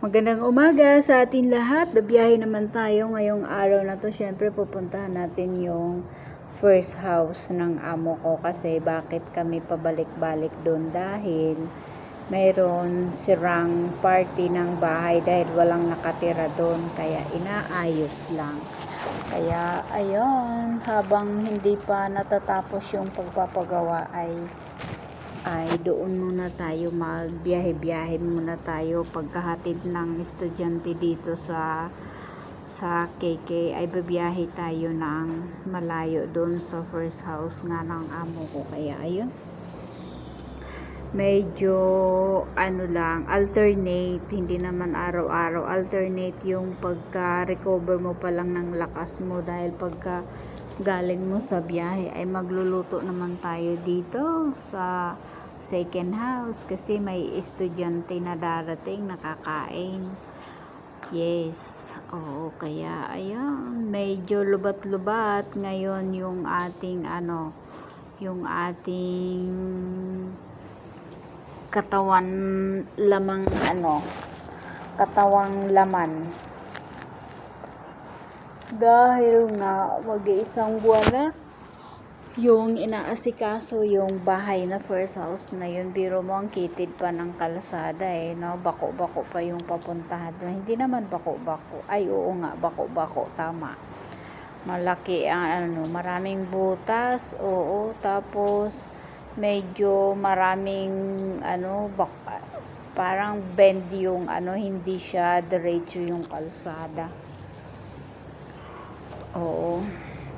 Magandang umaga sa atin lahat. Babiyahe naman tayo ngayong araw na to. Siyempre pupuntahan natin yung first house ng amo ko kasi bakit kami pabalik-balik doon dahil mayroon sirang party ng bahay dahil walang nakatira doon kaya inaayos lang. Kaya ayun, habang hindi pa natatapos yung pagpapagawa ay doon muna tayo magbiyahe-biyahe muna tayo pagkahatid ng estudyante dito sa KK ay babiyahe tayo ng malayo doon sa first house nga ng amo ko kaya ayun medyo lang alternate, hindi naman araw-araw, alternate yung pagka-recover mo pa lang ng lakas mo dahil pagka galing mo sa biyahe ay magluluto naman tayo dito sa second house kasi may estudyante na darating nakakain. Yes, oo, kaya ayan, medyo lubat-lubat ngayon yung ating yung ating katawan katawang laman dahil nga mag-iisang buwan na yung inaasikaso yung bahay na first house na yun. Biro mo ang kitid pa ng kalsada no? Bako-bako pa yung papuntahan doon. Hindi naman bako-bako. Ay oo nga, bako-bako, tama. Malaki ang maraming butas, oo, tapos medyo maraming parang bend yung hindi siya diretso yung kalsada. Oo.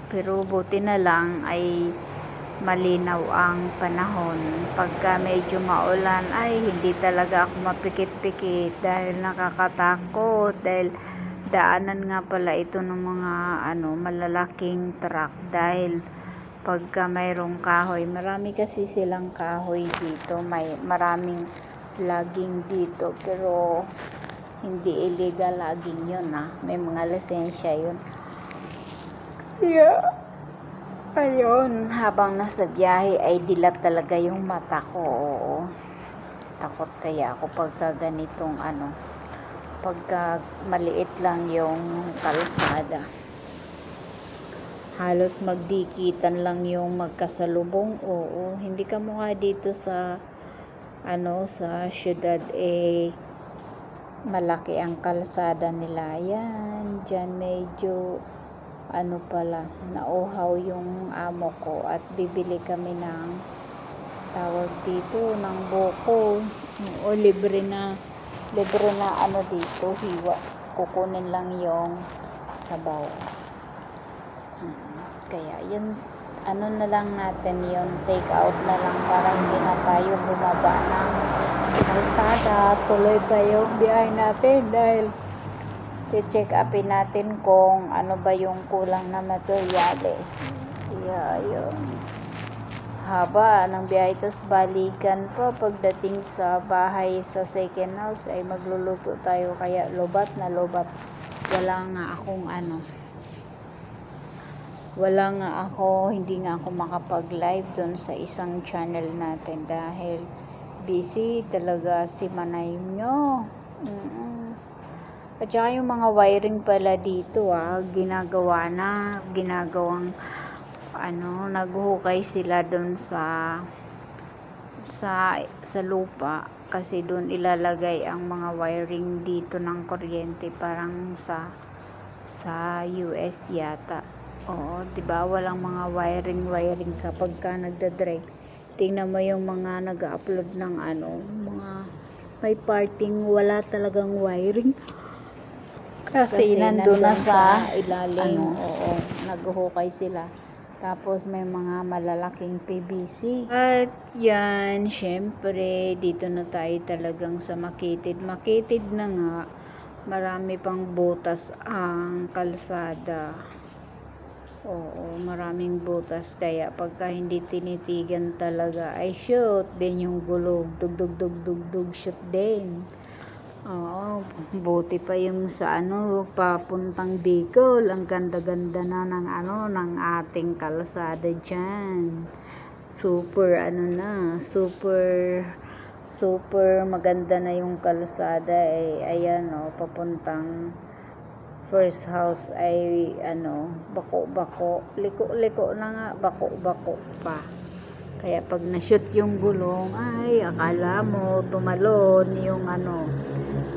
Pero buti na lang ay malinaw ang panahon. Pagka medyo maulan ay hindi talaga ako mapikit-pikit dahil nakakatakot dahil daanan nga pala ito ng mga malalaking truck dahil pagka mayroong kahoy, marami kasi silang kahoy dito, maraming logging dito pero hindi illegal logging yun may mga lisensya yun. Yeah. Ayun, habang nasa biyahe ay dilat talaga yung mata ko. Oo. Takot kaya ako pagka ganitong pagka maliit lang yung kalsada. Halos magdikitan lang yung magkasalubong. Oo, hindi ka mukha dito sa sa syudad malaki ang kalsada nila. Yan, dyan medyo nauhaw yung amo ko at bibili kami ng tawag dito ng buko o libre na dito hiwa, kukunin lang yung sabaw. Kaya yun na lang natin yun, take out na lang para hindi na tayo bumaba ng kalsada, tuloy pa yung biyahe natin dahil i-check upin natin kung ano ba yung kulang na materyales. Yeah, yun. Haba ng biyahe, tapos balikan pa pagdating sa bahay sa second house ay magluluto tayo kaya lobat na lobat. Hindi nga ako makapag-live doon sa isang channel natin dahil busy talaga si Manay nyo. At saka yung mga wiring pala dito ginagawang naghuhukay sila doon sa lupa kasi doon ilalagay ang mga wiring dito ng kuryente parang sa US yata. Oo, 'di ba? Walang mga wiring kapag ka nagda-drive. Tingnan mo yung mga nag-upload ng mga may parting wala talagang wiring. Kasi nandun na sa ilalim. Oo, naghuhukay sila. Tapos may mga malalaking PVC. At yan, syempre, dito na tayo talagang sa Makitid. Makitid na nga, marami pang butas ang kalsada. Oo, maraming butas. Kaya pagka hindi tinitigan talaga, ay shoot din yung gulong. Dug, shoot din. Oo, buti pa yung sa papuntang Bicol, ang ganda-ganda na ng ating kalsada dyan. Super super maganda na yung kalsada ayan papuntang first house ay bako-bako, liko-liko na nga, bako-bako pa. Kaya pag na-shoot yung gulong ay akala mo tumalon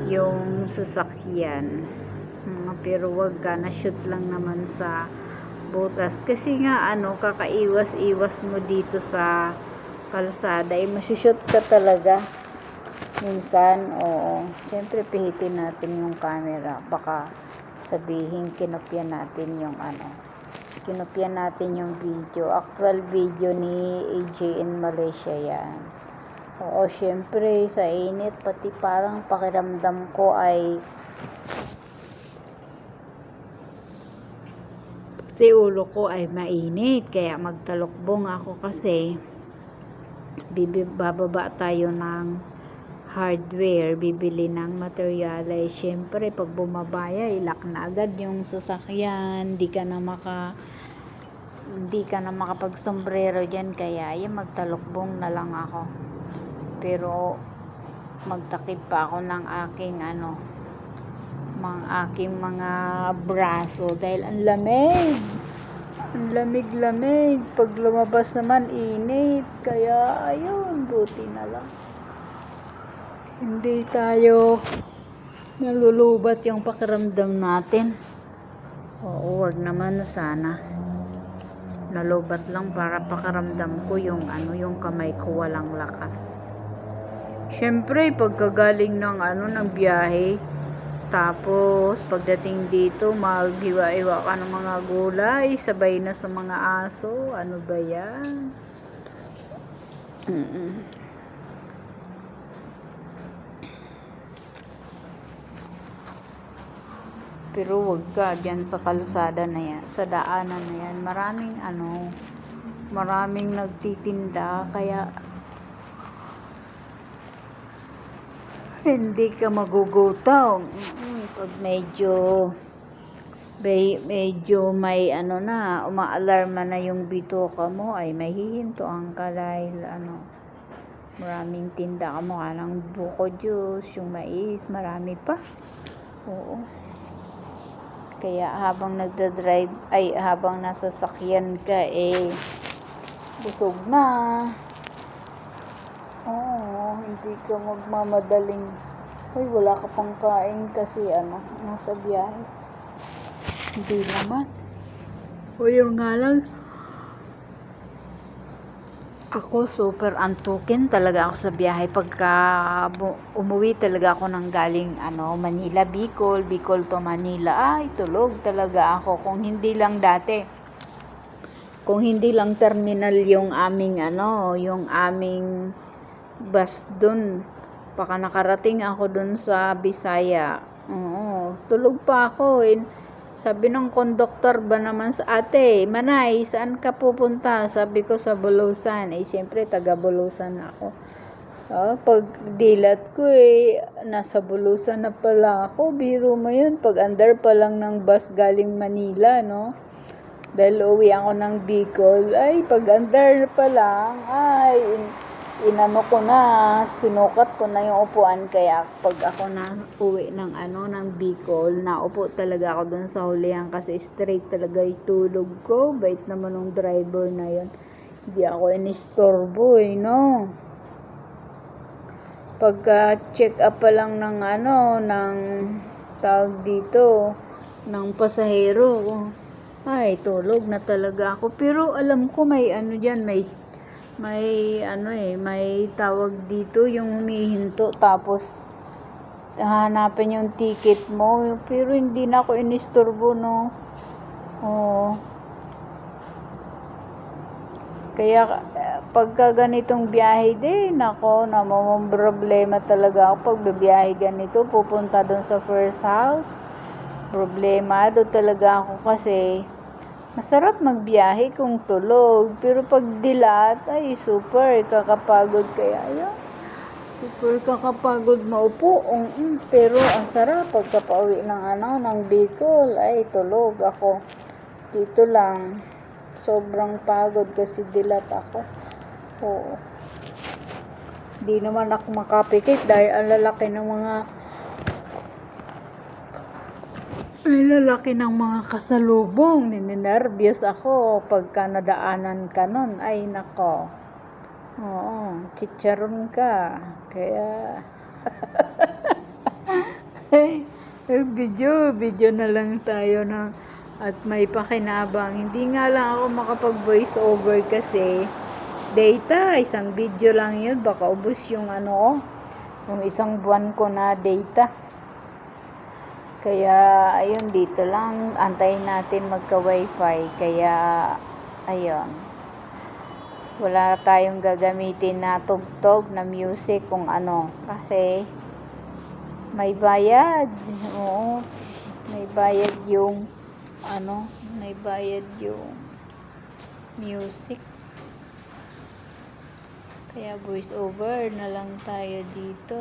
yung sasakyan. Pero wag ka, na-shoot lang naman sa butas kasi nga kakaiwas-iwas mo dito sa kalsada masushoot ka talaga minsan. Syempre pihitin natin yung camera, baka sabihin kinopya natin yung video, actual video ni AJ in Malaysia yan. Syempre sa init, pati parang pakiramdam ko ay ulo ko ay mainit, kaya magtalokbong ako kasi bababa tayo ng hardware, bibili ng materyales. Syempre pag bumabaya lock na agad yung sasakyan, hindi ka na makapagsombrero dyan, kaya magtalokbong na lang ako. Pero magtakip pa ako ng aking mga braso dahil ang lamig, pag lumabas naman init, kaya ayun, buti na lang hindi tayo nalulubat yung pakiramdam natin. Wag naman sana nalubat lang, para pakiramdam ko yung kamay ko walang lakas. Syempre pagkagaling ng biyahe, tapos pagdating dito maghiwa-hiwa ka ng mga gulay, sabay na sa mga aso, ano ba yan? Pero wag ka dyan sa kalsada na yan, sa daanan na yan, maraming nagtitinda, kaya hindi ka magugutom. Pag medyo may umaalarma na yung bituka mo, ay mahihintuan ka dahil maraming tinda, kamukha ng buko juice, yung mais, marami pa. Kaya habang habang nasa sakyan ka busog na. Hindi ka magmamadaling wala ka pang kain kasi nasa biyahe. Hindi naman. Yung nga lang, ako super antukin talaga ako sa biyahe. Pagka umuwi talaga ako ng galing Manila, Bicol to Manila, ay tulog talaga ako. Kung hindi lang terminal yung aming bus dun, baka nakarating ako dun sa Bisaya. Tulog pa ako. Sabi ng konduktor ba naman sa ate, Manay, saan ka pupunta? Sabi ko sa Bulusan. Siyempre taga Bulusan ako. Pag dilat ko nasa Bulusan na pala ako. Biro mo yun, pag under pa lang ng bus galing Manila, no? Dahil uwi ako ng Bicol, pag under pa lang, sinukat ko na yung upuan, kaya pag ako na uwi ng Bicol, naupo talaga ako dun sa hulihan kasi straight talaga yung tulog ko. Bait naman ng driver na yun, hindi ako inistorbo no. Pagka check up pa lang ng tawag dito ng pasahero, tulog na talaga ako. Pero alam ko may dyan, may tawag dito, yung humihinto tapos hanapin yung ticket mo. Pero hindi na ako inistorbo, no. Kaya pagka ganitong biyahe namamang problema talaga ako. Pag bibiyahe ganito, pupunta doon sa first house, problemado talaga ako kasi masarap magbiyahe kung tulog, pero pag dilat, super kakapagod. Kaya super kakapagod maupo. Pero ang sarap pagkapauwi ng Bicol, tulog ako. Dito lang, sobrang pagod kasi dilat ako. Di naman ako makapikit dahil ang lalaki ng mga kasalubong. Ninenervyos ako pagka nadaanan ka nun. Ay nako. Oo, chicharon ka. Kaya video na lang tayo at may pakinabang. Hindi nga lang ako makapag voice over kasi data, isang video lang yun, baka ubos yung yung isang buwan ko na data. Kaya ayun, dito lang antayin natin magka wifi. Kaya ayun, wala tayong gagamitin na tugtog na music kung kasi may bayad. Oo, may bayad yung may bayad yung music. Kaya voice over na lang tayo dito.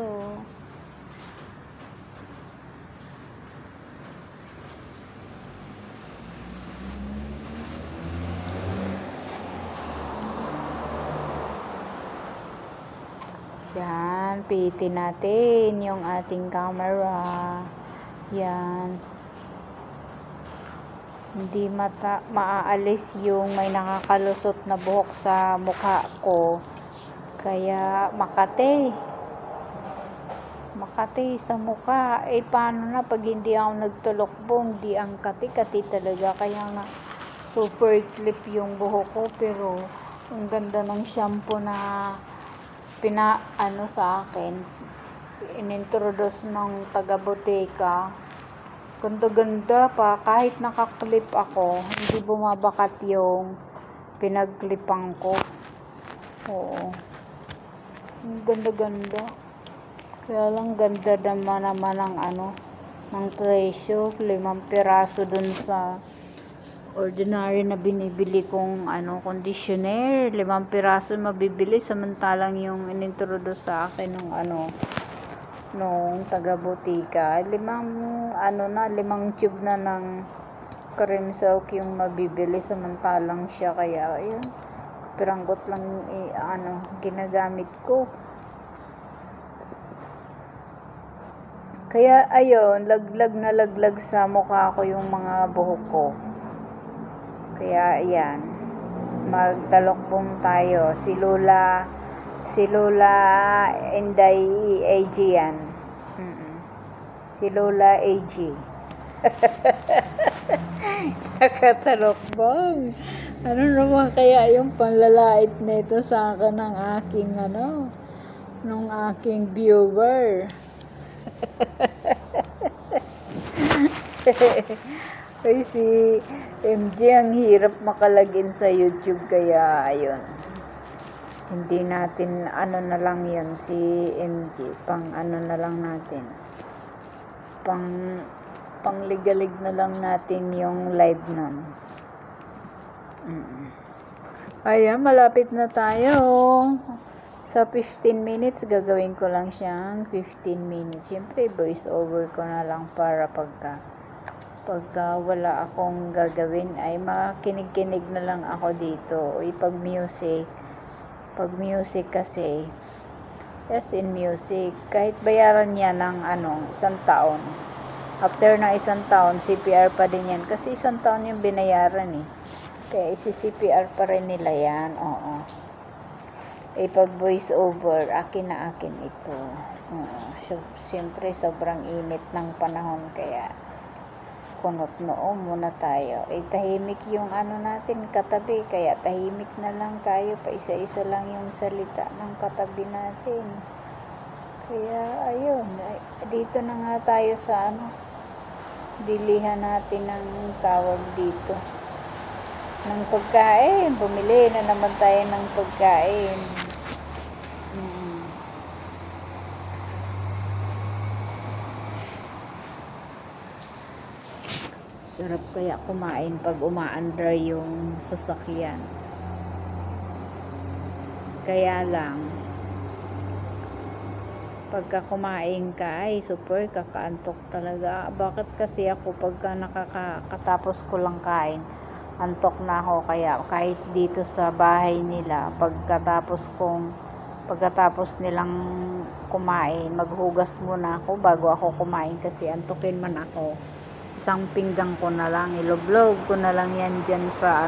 Yan, pihitin natin yung ating camera. Yan. Hindi maaalis yung may nakakalusot na buhok sa mukha ko. Kaya Makati sa mukha. Paano na pag hindi ako nagtulokbong? Di ang kati talaga. Kaya nga super clip yung buhok ko. Pero ang ganda ng shampoo na sa akin, inintroduce ng taga-botika. Ganda pa, kahit nakaklip ako, hindi bumabakat yung pinagklipan ko. Oo, ganda. Kaya lang ganda naman ng presyo. 5 piraso dun sa ordinary na binibili kong conditioner. 5 piraso mabibili, samantalang yung inintroduce sa akin nung taga-botika, 5 tube na ng cream silk yung mabibili, samantalang siya, kaya ayun, piranggot lang ginagamit ko. Kaya ayun, laglag sa mukha ko yung mga buhok ko. Kaya ayan, magtalokbong tayo. Si Lola Inday AG yan. Si Lola AG. Nakatalokbong. Ano naman kaya yung panlalait nito sa akin ng aking nung aking viewer. Ay, si MJ ang hirap makalagin sa YouTube, kaya ayun, hindi natin na lang yun, si MJ pang na lang natin, pang ligalig na lang natin yung live nun. Ayan, malapit na tayo sa 15 minutes. Gagawin ko lang siyang 15 minutes. Siyempre voice over ko na lang para pagka wala akong gagawin ay makinig-kinig na lang ako dito. Pag music kasi, yes, in music, kahit bayaran niya ng 1 taon, after ng 1 taon CPR pa din yan, kasi 1 taon yung binayaran kaya isi-CPR pa rin nila yan. Oo. Pag voice over, akin ito. So, siyempre sobrang init ng panahon, kaya kunot noo muna tayo. Tahimik yung natin katabi, kaya tahimik na lang tayo, pa isa-isa lang yung salita ng katabi natin. Kaya ayun, dito na nga tayo sa bilihan natin ng tawag dito ng pagkain. Bumili na naman tayo ng pagkain. Sarap kaya kumain pag umaandar yung sasakyan. Kaya lang, pagka kumain ka ay super kakaantok talaga. Bakit kasi ako pagka nakakatapos ko lang kain, antok na ako. Kaya kahit dito sa bahay nila, pagkatapos kong Pagkatapos nilang kumain, maghugas muna ako bago ako kumain kasi antukin man ako. Isang pinggan ko na lang, iloblog ko na lang yan dyan sa